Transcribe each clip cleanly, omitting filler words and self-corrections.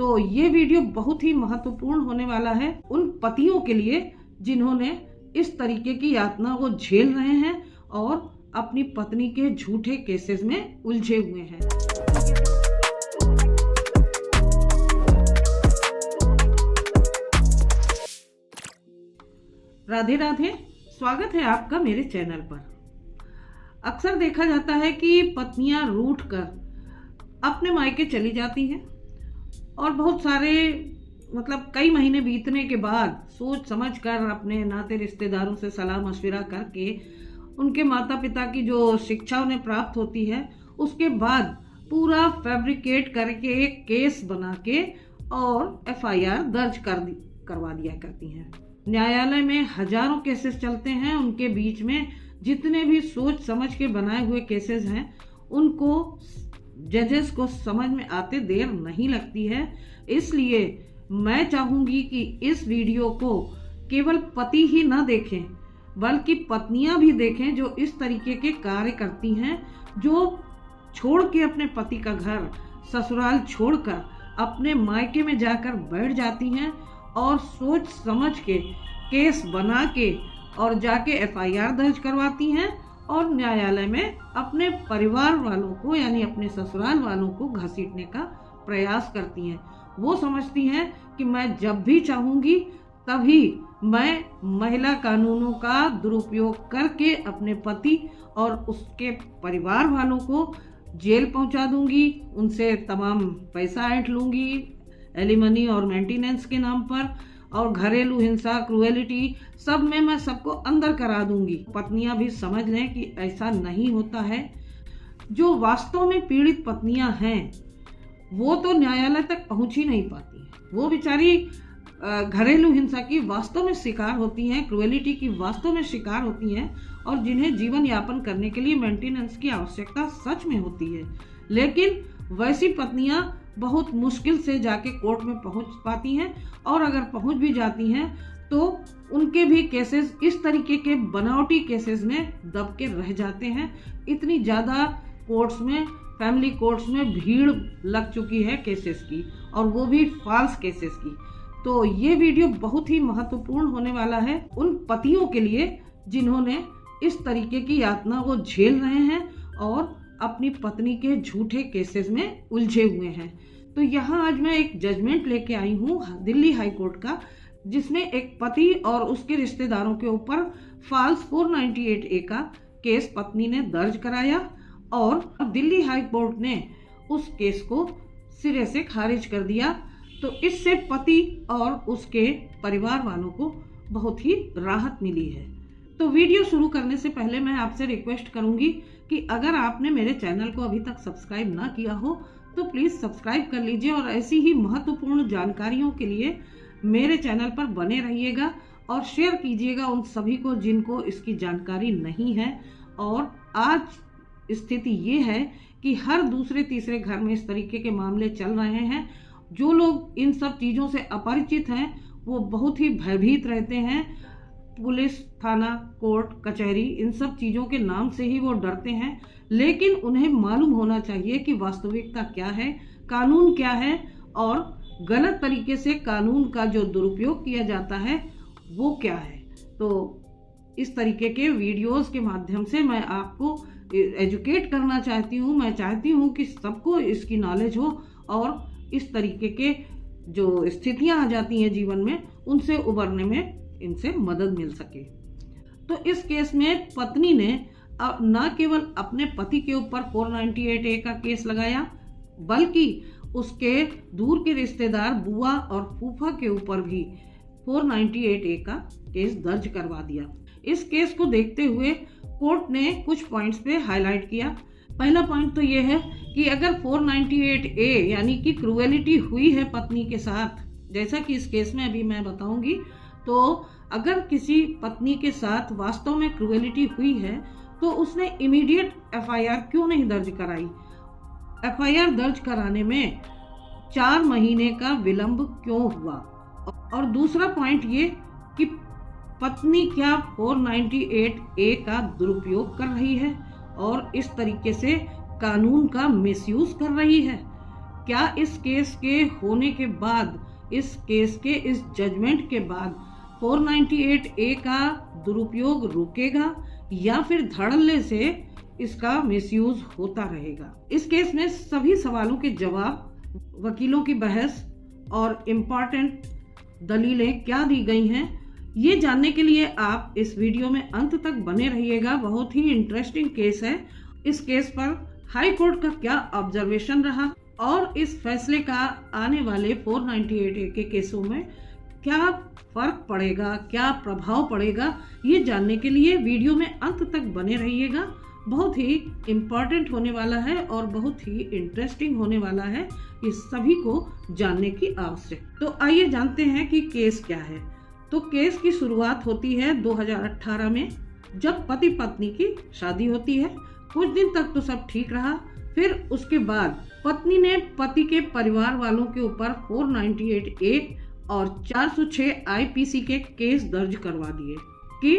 तो ये वीडियो बहुत ही महत्वपूर्ण होने वाला है उन पतियों के लिए जिन्होंने इस तरीके की यातना को झेल रहे हैं और अपनी पत्नी के झूठे केसेस में उलझे हुए हैं। राधे राधे, स्वागत है आपका मेरे चैनल पर। अक्सर देखा जाता है कि पत्नियां रूठ कर अपने मायके चली जाती हैं और बहुत सारे कई महीने बीतने के बाद सोच समझ कर अपने नाते रिश्तेदारों से सलाह मशविरा करके उनके माता पिता की जो शिक्षा उन्हें प्राप्त होती है उसके बाद पूरा फैब्रिकेट करके एक केस बना के और एफआईआर दर्ज करवा दिया करती हैं। न्यायालय में हजारों केसेस चलते हैं, उनके बीच में जितने भी सोच समझ के बनाए हुए केसेस हैं उनको जजेस को समझ में आते देर नहीं लगती है। इसलिए मैं चाहूंगी कि इस वीडियो को केवल पति ही ना देखें बल्कि पत्नियां भी देखें जो इस तरीके के कार्य करती हैं, जो छोड़ के अपने पति का घर ससुराल छोड़कर अपने मायके में जाकर बैठ जाती हैं और सोच समझ के केस बना के और जाके एफआईआर दर्ज करवाती हैं और न्यायालय में अपने परिवार वालों को यानी अपने ससुराल वालों को घसीटने का प्रयास करती हैं। वो समझती हैं कि मैं जब भी चाहूंगी तभी मैं महिला कानूनों का दुरुपयोग करके अपने पति और उसके परिवार वालों को जेल पहुंचा दूंगी, उनसे तमाम पैसा ऐंठ लूंगी एलिमनी और मेंटेनेंस के नाम पर, और घरेलू हिंसा क्रूएलिटी सब में मैं सबको अंदर करा दूंगी। पत्नियां भी समझ लें कि ऐसा नहीं होता है। जो वास्तव में पीड़ित पत्नियां हैं वो तो न्यायालय तक पहुंच ही नहीं पाती हैं। वो बेचारी घरेलू हिंसा की वास्तव में शिकार होती हैं, क्रूएलिटी की वास्तव में शिकार होती हैं और जिन्हें जीवन यापन करने के लिए मेंटेनेंस की आवश्यकता सच में होती है। लेकिन वैसी पत्नियां बहुत मुश्किल से जाके कोर्ट में पहुंच पाती हैं और अगर पहुंच भी जाती हैं तो उनके भी केसेस इस तरीके के बनावटी केसेस में दब के रह जाते हैं। इतनी ज़्यादा कोर्ट्स में, फैमिली कोर्ट्स में भीड़ लग चुकी है केसेस की, और वो भी फॉल्स केसेस की। तो ये वीडियो बहुत ही महत्वपूर्ण होने वाला है उन पतियों के लिए जिन्होंने इस तरीके की यातना को झेल रहे हैं और अपनी पत्नी के झूठे केसेस में उलझे हुए हैं। तो यहाँ आज मैं एक जजमेंट लेके आई हूँ दिल्ली हाई कोर्ट का, जिसमें एक पति और उसके रिश्तेदारों के ऊपर फॉल्स 498A का केस पत्नी ने दर्ज कराया और दिल्ली हाई कोर्ट ने उस केस को सिरे से खारिज कर दिया। तो इससे पति और उसके परिवार वालों को बहुत ही राहत मिली है। तो वीडियो शुरू करने से पहले मैं आपसे रिक्वेस्ट करूंगी कि अगर आपने मेरे चैनल को अभी तक सब्सक्राइब ना किया हो तो प्लीज़ सब्सक्राइब कर लीजिए और ऐसी ही महत्वपूर्ण जानकारियों के लिए मेरे चैनल पर बने रहिएगा और शेयर कीजिएगा उन सभी को जिनको इसकी जानकारी नहीं है। और आज स्थिति ये है कि हर दूसरे तीसरे घर में इस तरीके के मामले चल रहे हैं। जो लोग इन सब चीज़ों से अपरिचित हैं वो बहुत ही भयभीत रहते हैं। पुलिस, थाना, कोर्ट, कचहरी इन सब चीज़ों के नाम से ही वो डरते हैं, लेकिन उन्हें मालूम होना चाहिए कि वास्तविकता क्या है, कानून क्या है और गलत तरीके से कानून का जो दुरुपयोग किया जाता है वो क्या है। तो इस तरीके के वीडियोस के माध्यम से मैं आपको एजुकेट करना चाहती हूँ। मैं चाहती हूँ कि सबको इसकी नॉलेज हो और इस तरीके के जो स्थितियाँ आ जाती हैं जीवन में उनसे उबरने में इनसे मदद मिल सके। तो इस केस में पत्नी ने न केवल अपने पति के ऊपर 498A का केस लगाया बल्कि उसके दूर के रिश्तेदार बुआ और फूफा के ऊपर भी 498A का केस दर्ज करवा दिया। इस केस को देखते हुए कोर्ट ने कुछ पॉइंट्स पे हाईलाइट किया। पहला पॉइंट तो ये है कि अगर 498A यानी कि क्रूएलिटी हुई है पत्नी के साथ, जैसा कि इस केस में अभी मैं बताऊंगी, तो अगर किसी पत्नी के साथ वास्तव में क्रूएलिटी हुई है तो उसने इमीडिएट एफआईआर क्यों नहीं दर्ज कराई। एफआईआर दर्ज कराने में 4 महीने का विलंब क्यों हुआ। और दूसरा पॉइंट ये कि पत्नी क्या 498A का दुरुपयोग कर रही है और इस तरीके से कानून का मिसयूज कर रही है। क्या इस केस के होने के बाद, इस केस के इस जजमेंट के बाद 498A का दुरुपयोग रुकेगा या फिर धड़ल्ले से इसका मिसयूज होता रहेगा। इस केस में सभी सवालों के जवाब, वकीलों की बहस और इम्पोर्टेंट दलीलें क्या दी गई हैं, ये जानने के लिए आप इस वीडियो में अंत तक बने रहिएगा। बहुत ही इंटरेस्टिंग केस है। इस केस पर हाई कोर्ट का क्या ऑब्जर्वेशन रहा और इस फैसले का आने वाले 498A के केसों में क्या फर्क पड़ेगा, क्या प्रभाव पड़ेगा, ये जानने के लिए वीडियो में अंत तक बने रहिएगा। बहुत ही इम्पोर्टेंट होने वाला है और बहुत ही इंटरेस्टिंग होने वाला है, ये सभी को जानने की आवश्यक। तो आइए जानते हैं कि केस क्या है। तो केस की शुरुआत होती है 2018 में, जब पति पत्नी की शादी होती है। कुछ दिन तक तो सब ठीक रहा, फिर उसके बाद पत्नी ने पति के परिवार वालों के ऊपर 498A और 406 IPC के केस दर्ज करवा दिए कि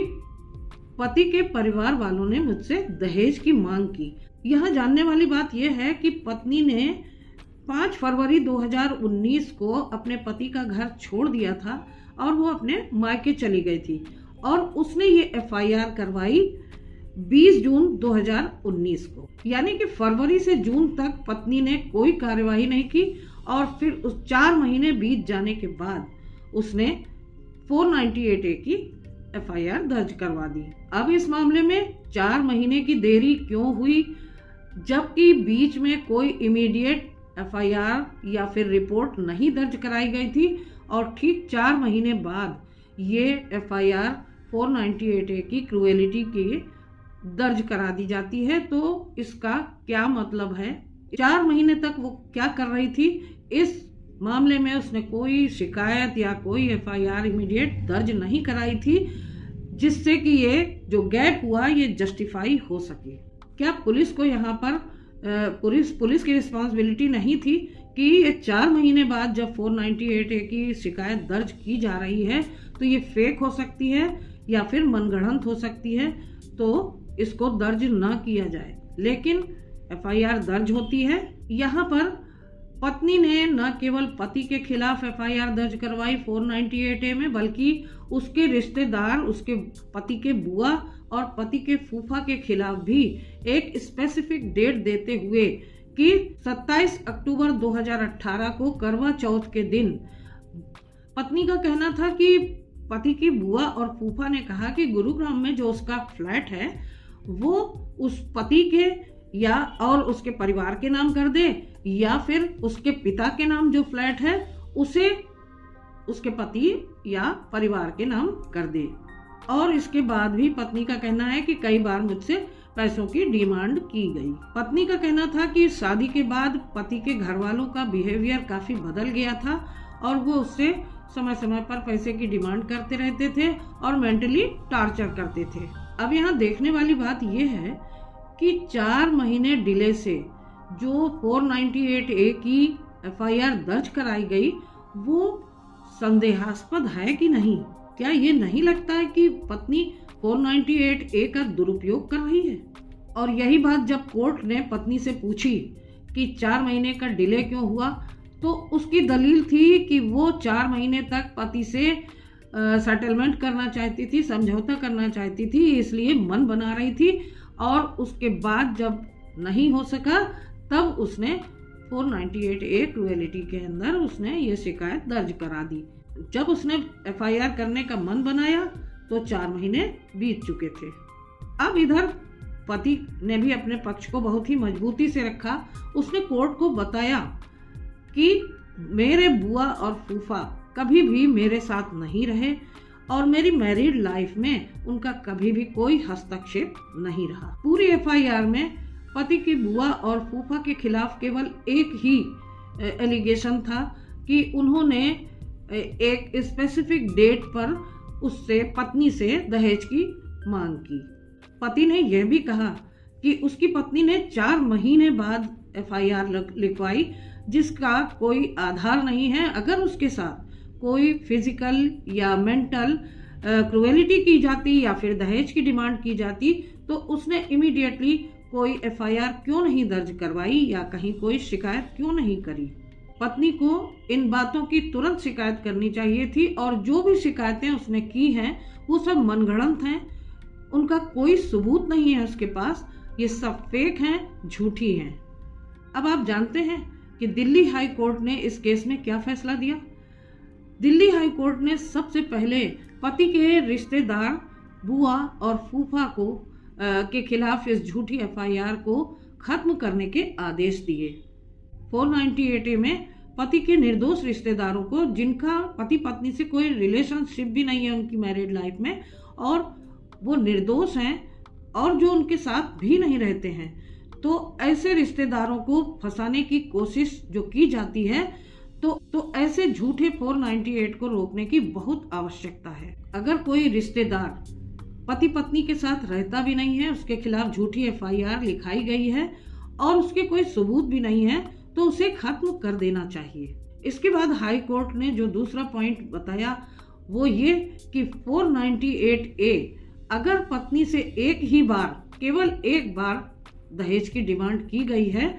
पति के परिवार वालों ने मुझसे दहेज की मांग की। यह जानने वाली बात यह है कि पत्नी ने 5 फरवरी 2019 को अपने पति का घर छोड़ दिया था और वो अपने मायके चली गई थी और उसने ये FIR करवाई 20 जून 2019 को। यानी कि फरवरी से जून तक पत्नी ने कोई कार्यवाही नहीं की और फिर उस 4 महीने बीत जाने के बाद उसने 498A की FIR दर्ज करवा दी। अब इस मामले में 4 महीने की देरी क्यों हुई, जबकि बीच में कोई इमीडिएट FIR या फिर रिपोर्ट नहीं दर्ज कराई गई थी और ठीक 4 महीने बाद ये FIR 498A की क्रूएलिटी की दर्ज करा दी जाती है। तो इसका क्या मतलब है? 4 महीने तक वो क्या कर रही थी? इस मामले में उसने कोई शिकायत या कोई FIR इमीडिएट दर्ज नहीं कराई थी, जिससे कि ये जो गैप हुआ ये जस्टिफाई हो सके। क्या पुलिस को यहाँ पर पुलिस की रिस्पॉन्सिबिलिटी नहीं थी कि ये 4 महीने बाद जब 498A की शिकायत दर्ज की जा रही है तो ये फेक हो सकती है या फिर मनगढ़ंत हो सकती है, तो इसको दर्ज ना किया जाए। लेकिन FIR दर्ज होती है। यहाँ पर पत्नी ने न केवल पति के खिलाफ FIR दर्ज करवाई 498A में, बल्कि उसके रिश्तेदार, उसके पति के बुआ और पति के फूफा के खिलाफ भी एक स्पेसिफिक डेट देते हुए कि 27 अक्टूबर 2018 को करवा चौथ के दिन पत्नी का कहना था कि पति की बुआ और फूफा ने कहा कि गुरुग्राम में जो उसका फ्लैट है वो उस पति के या और उसके परिवार के नाम कर दे या फिर उसके पिता के नाम जो फ्लैट है उसे उसके पति या परिवार के नाम कर दे। और इसके बाद भी पत्नी का कहना है कि कई बार मुझसे पैसों की डिमांड की गई। पत्नी का कहना था कि शादी के बाद पति के घर वालों का बिहेवियर काफी बदल गया था और वो उससे समय समय पर पैसे की डिमांड करते रहते थे और मेंटली टॉर्चर करते थे। अब यहाँ देखने वाली बात यह है कि 4 महीने डिले से जो 498A की FIR दर्ज कराई गई वो संदेहास्पद है कि नहीं? क्या ये नहीं लगता है कि पत्नी 498A का दुरुपयोग कर रही है? और यही बात जब कोर्ट ने पत्नी से पूछी कि 4 महीने का डिले क्यों हुआ, तो उसकी दलील थी कि वो 4 महीने तक पति से सेटलमेंट करना चाहती थी, समझौता करना चाहती थी, इसलिए मन बना रही थी और उसके बाद जब नहीं हो सका तब उसने 498A क्रूएलिटी के अंदर उसने ये शिकायत दर्ज करा दी। जब उसने FIR करने का मन बनाया तो 4 महीने बीत चुके थे। अब इधर पति ने भी अपने पक्ष को बहुत ही मजबूती से रखा। उसने कोर्ट को बताया कि मेरे बुआ और फूफा कभी भी मेरे साथ नहीं रहे और मेरी मैरिड लाइफ में उनका कभी भी कोई हस्तक्षेप नहीं रहा। पूरी FIR में पति की बुआ और फूफा के खिलाफ केवल एक ही एलिगेशन था कि उन्होंने एक स्पेसिफिक डेट पर उससे पत्नी से दहेज की मांग की। पति ने यह भी कहा कि उसकी पत्नी ने 4 महीने बाद FIR लिखवाई जिसका कोई आधार नहीं है। अगर उसके साथ कोई फिजिकल या मेंटल क्रूएलिटी की जाती या फिर दहेज की डिमांड की जाती तो उसने इमीडिएटली कोई एफआईआर क्यों नहीं दर्ज करवाई या कहीं कोई शिकायत क्यों नहीं करी। पत्नी को इन बातों की तुरंत शिकायत करनी चाहिए थी और जो भी शिकायतें उसने की हैं वो सब मनगढ़ंत हैं, उनका कोई सबूत नहीं है उसके पास, ये सब फेक हैं, झूठी हैं। अब आप जानते हैं कि दिल्ली हाई कोर्ट ने इस केस में क्या फैसला दिया। दिल्ली हाई कोर्ट ने सबसे पहले पति के रिश्तेदार, बुआ और फूफा को के खिलाफ इस झूठी एफआईआर को खत्म करने के आदेश दिए। 498A में पति के निर्दोष रिश्तेदारों को, जिनका पति पत्नी से कोई रिलेशनशिप भी नहीं है उनकी मैरिड लाइफ में, और वो निर्दोष हैं और जो उनके साथ भी नहीं रहते हैं, तो ऐसे रिश्तेदारों को फंसाने की कोशिश जो की जाती है, तो ऐसे झूठे 498 को रोकने की बहुत आवश्यकता है। अगर कोई रिश्तेदार पति पत्नी के साथ रहता भी नहीं है, उसके खिलाफ झूठी एफआईआर लिखाई गई है और उसके कोई सबूत भी नहीं है, तो उसे खत्म कर देना चाहिए। इसके बाद हाई कोर्ट ने जो दूसरा पॉइंट बताया वो ये कि 498A अगर पत्नी से एक ही बार, केवल एक बार दहेज की डिमांड की गई है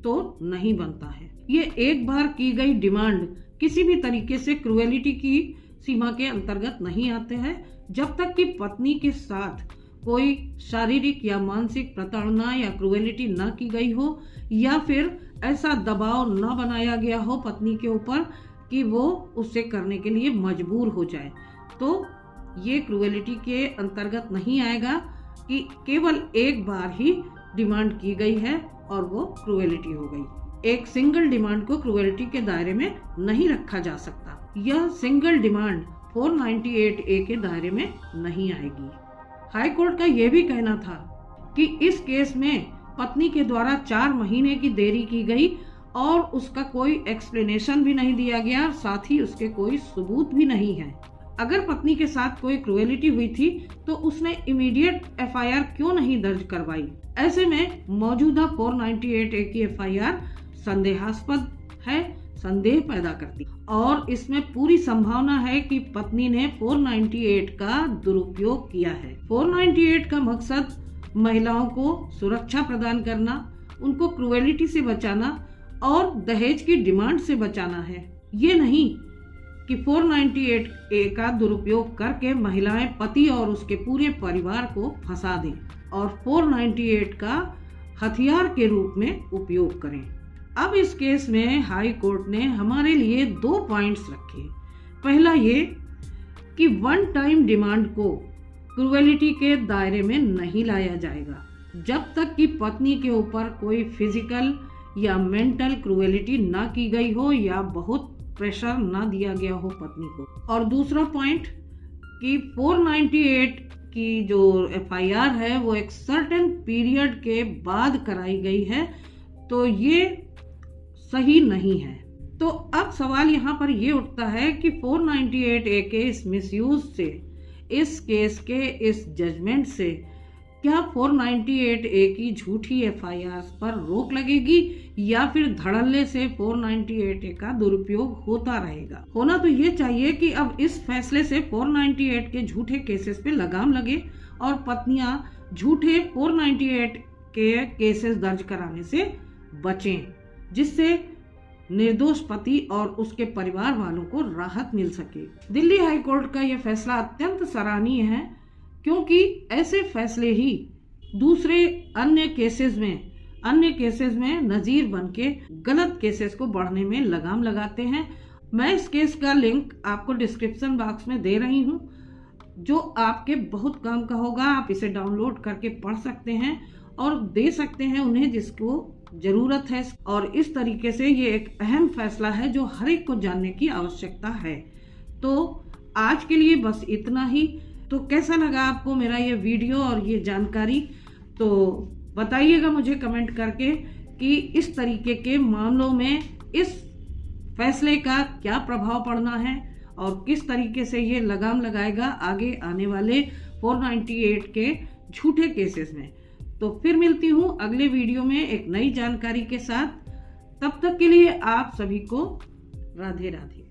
तो नहीं बनता है। ये एक बार की गई डिमांड किसी भी तरीके से क्रूएलिटी की सीमा के अंतर्गत नहीं आते हैं, जब तक कि पत्नी के साथ कोई शारीरिक या मानसिक प्रताड़ना या क्रूएलिटी न की गई हो या फिर ऐसा दबाव न बनाया गया हो पत्नी के ऊपर कि वो उसे करने के लिए मजबूर हो जाए, तो ये क्रूएलिटी के अंतर्गत नहीं आएगा कि केवल एक बार ही डिमांड की गई है और वो क्रूएलिटी हो गई। एक सिंगल डिमांड को क्रूएलिटी के दायरे में नहीं रखा जा सकता। यह सिंगल डिमांड 498A के दायरे में नहीं आएगी। हाई कोर्ट का यह भी कहना था कि इस केस में पत्नी के द्वारा 4 महीने की देरी की गई और उसका कोई एक्सप्लेनेशन भी नहीं दिया गया, साथ ही उसके कोई सबूत भी नहीं है। अगर पत्नी के साथ कोई क्रूएलिटी हुई थी तो उसने इमीडिएट एफआईआर क्यों नहीं दर्ज करवाई। ऐसे में मौजूदा 498A की एफआईआर संदेहास्पद है, संदेह पैदा करती और इसमें पूरी संभावना है कि पत्नी ने 498 का दुरुपयोग किया है। 498 का मकसद महिलाओं को सुरक्षा प्रदान करना, उनको क्रूएलिटी से बचाना और दहेज की डिमांड से बचाना है। ये नहीं कि 498A का दुरुपयोग करके महिलाएं पति और उसके पूरे परिवार को फंसा दें और 498 का हथियार के रूप में उपयोग करें। अब इस केस में हाई कोर्ट ने हमारे लिए 2 पॉइंट्स रखे। पहला ये कि वन टाइम डिमांड को क्रूएलिटी के दायरे में नहीं लाया जाएगा जब तक कि पत्नी के ऊपर कोई फिजिकल या मेंटल क्रूएलिटी ना की गई हो या बहुत प्रेशर ना दिया गया हो पत्नी को। और दूसरा पॉइंट कि 498 की जो एफआईआर है वो एक सर्टेन पीरियड के बाद कराई गई है, तो ये सही नहीं है। तो अब सवाल यहाँ पर ये उठता है कि 498A के इस मिसयूज से, इस केस के इस जजमेंट से क्या 498A की झूठी एफआईआर पर रोक लगेगी या फिर धड़ल्ले से 498A का दुरुपयोग होता रहेगा। होना तो ये चाहिए कि अब इस फैसले से 498 के झूठे केसेस पे लगाम लगे और पत्नियां झूठे 498 के केसेस दर्ज कराने से बचें, जिससे निर्दोष पति और उसके परिवार वालों को राहत मिल सके। दिल्ली हाई कोर्ट का यह फैसला अत्यंत सराहनीय है, क्योंकि ऐसे फैसले ही दूसरे अन्य केसेस में नजीर बनके गलत केसेस को बढ़ने में लगाम लगाते हैं। मैं इस केस का लिंक आपको डिस्क्रिप्शन बॉक्स में दे रही हूँ, जो आपके बहुत काम का होगा। आप इसे डाउनलोड करके पढ़ सकते हैं और दे सकते हैं उन्हें जिसको जरूरत है। और इस तरीके से ये एक अहम फैसला है जो हर एक को जानने की आवश्यकता है। तो आज के लिए बस इतना ही। तो कैसा लगा आपको मेरा ये वीडियो और ये जानकारी, तो बताइएगा मुझे कमेंट करके कि इस तरीके के मामलों में इस फैसले का क्या प्रभाव पड़ना है और किस तरीके से ये लगाम लगाएगा आगे आने वाले 498 के झूठे केसेस में। तो फिर मिलती हूँ अगले वीडियो में एक नई जानकारी के साथ। तब तक के लिए आप सभी को राधे राधे।